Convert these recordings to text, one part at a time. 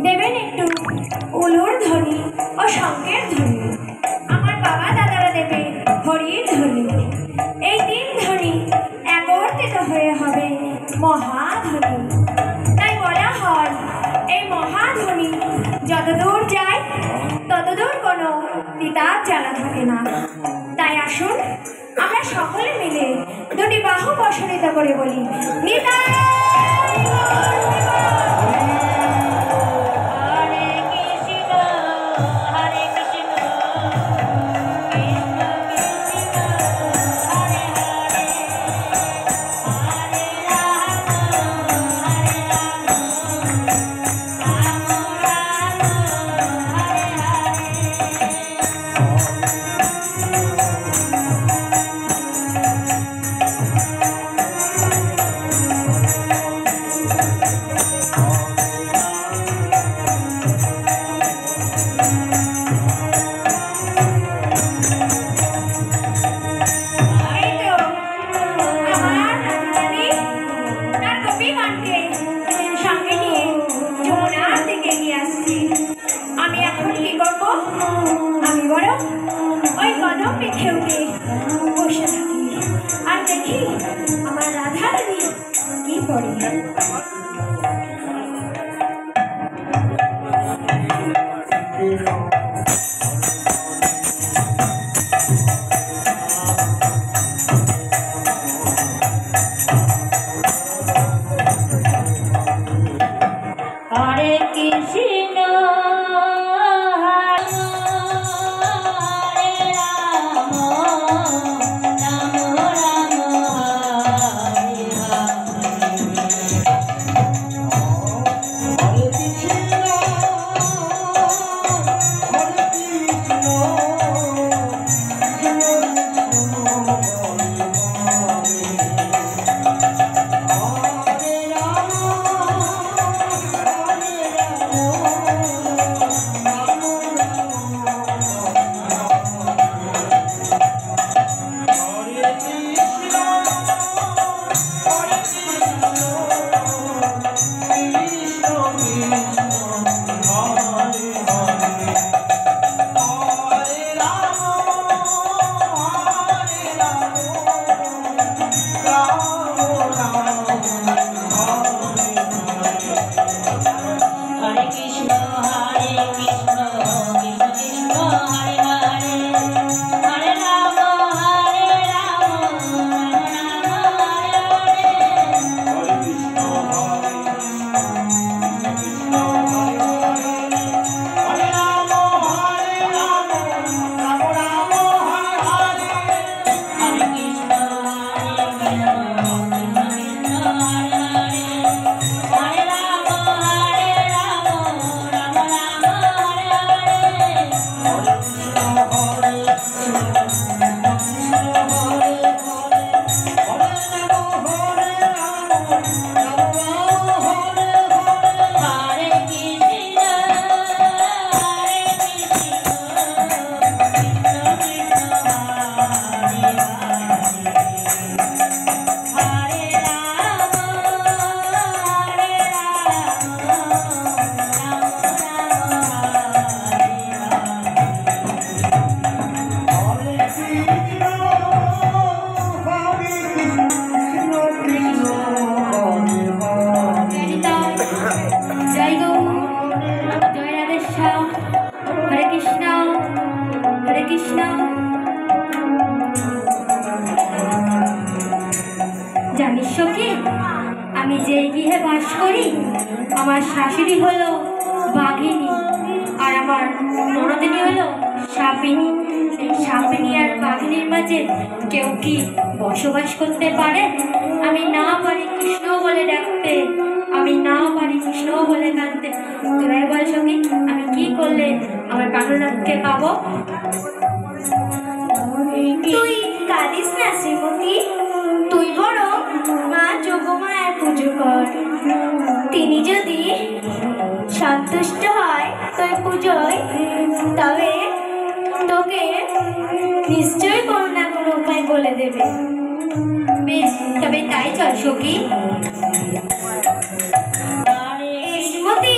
দেবেন একটু উলুর ধ্বনি ও শঙ্কের ধ্বনি। আমার বাবা দাদারা দেবে হরির ধ্বনি। এই তিন ধ্বনি একত্রিত হয়ে হবে মহাধ্বনি। তাই বলা হয় এই মহাধ্বনি যতদূর যায় ততদূর কোনো তিতার জ্বালা থাকে না। তাই আসুন আমরা সকলে মিলে দুটি বাহু প্রসারিত করে বলি নিতাই। আমার শাশুড়ি হলো বাঘিনী আর আমার ননদিনী হলো সাপিনী। এই সাপিনী আর বাঘিনীর মাঝে কেউ কি বসবাস করতে পারে? আমি না পারি কৃষ্ণ বলে ডাকতে, আমি না পারি কৃষ্ণ বলে কাঁদতে। তোরাই বল সঙ্গী, আমি কি করলে আমার প্রাণনাথকে পাবো? তুই কাঁদিস না শ্রীমতী, তুই বড় মা যোগমায়ের পুজো কর। তিনি যদি সন্তুষ্ট হয় তোর পুজোয়, তবে তোকে নিশ্চয়ই কোনো না কোনো উপায় বলে দেবে। বেশ, তবে তাই চল সখী। শ্রীমতী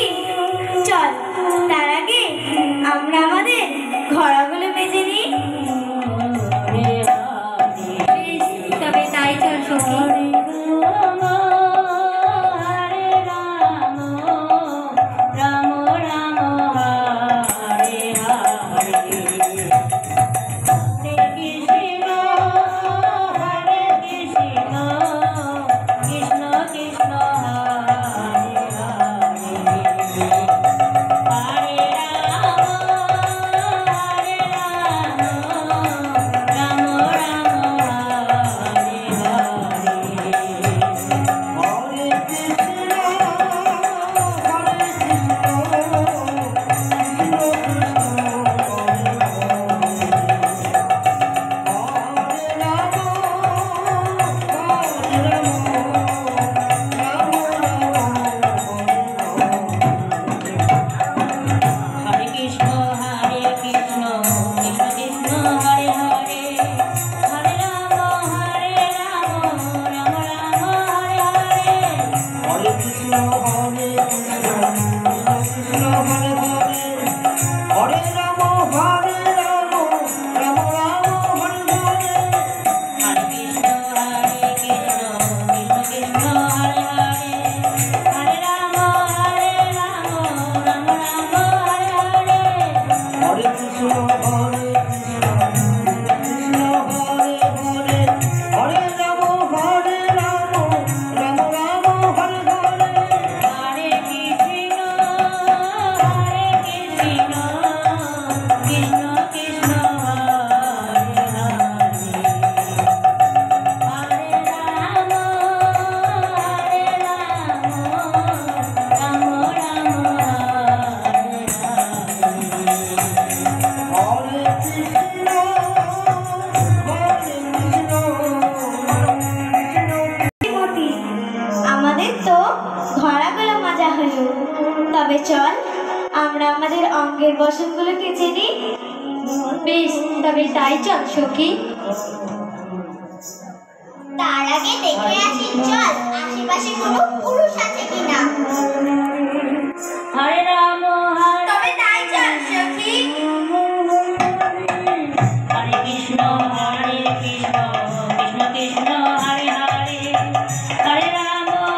তবে চল আমরা আমাদের অঙ্গের বসনগুলো কেচে নিই। বেশ, তবে তাই চল সখী। তার আগে দেখে আসি চল আশেপাশে কোনো পুরুষ আছে কিনা। হরে রাম হরে তবে তাই চল সখী। হরে কৃষ্ণ কৃষ্ণ কৃষ্ণ হরে হরে, হরে রাম রাম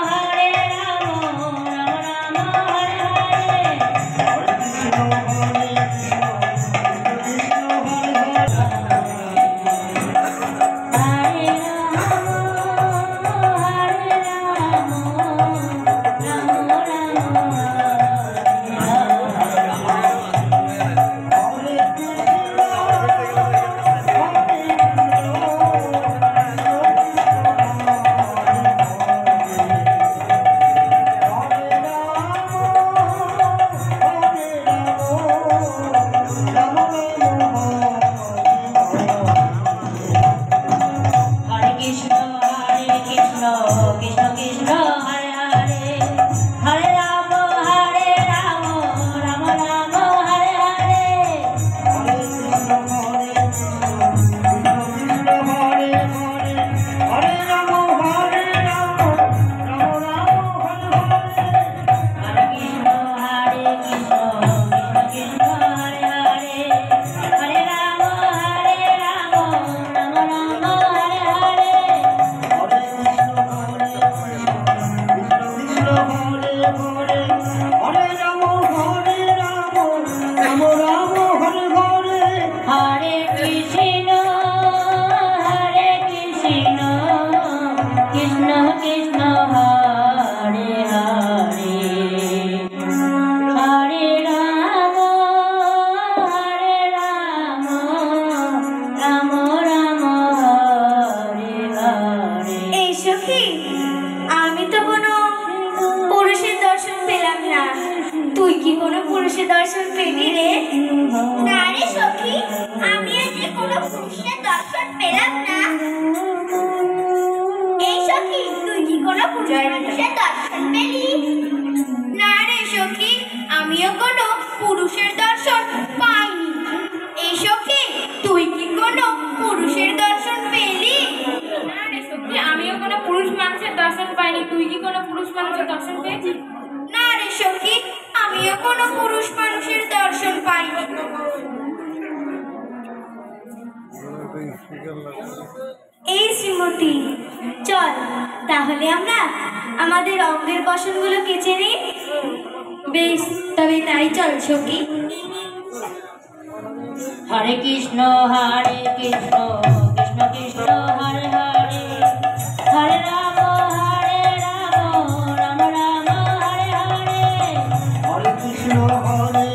রাম হরে হরে। তুই কি কোনো পুরুষের দর্শন পেলি রে? না রে সখী, আমি আজ কোনো পুরুষের দর্শন পেলাম না। এই সখী, তুই কি কোনো পুরুষের দর্শন পেলি? না রে সখী, আমিও কোনো পুরুষের দর্শন পাইনি। এই সখী, তুই কি কোনো পুরুষের দর্শন পেলি? না রে সখী, আমিও কোনো পুরুষ মানুষের দর্শন পাইনি। তুই কি কোনো পুরুষ মানুষের দর্শন পেয়েছিস? না রে সখী, আমিও কোনো পুরুষ মানুষের দর্শন পাইনি। এই শ্রীমতী, চল তাহলে আমরা আমাদের অঙ্গের বসনগুলো কেচে নিই। বেশ, তবে তাই চল সখী। হরে কৃষ্ণ কৃষ্ণ কৃষ্ণ হরে হরে, হরে রাম রাম রাম হরে হরে। হরে কৃষ্ণ হরে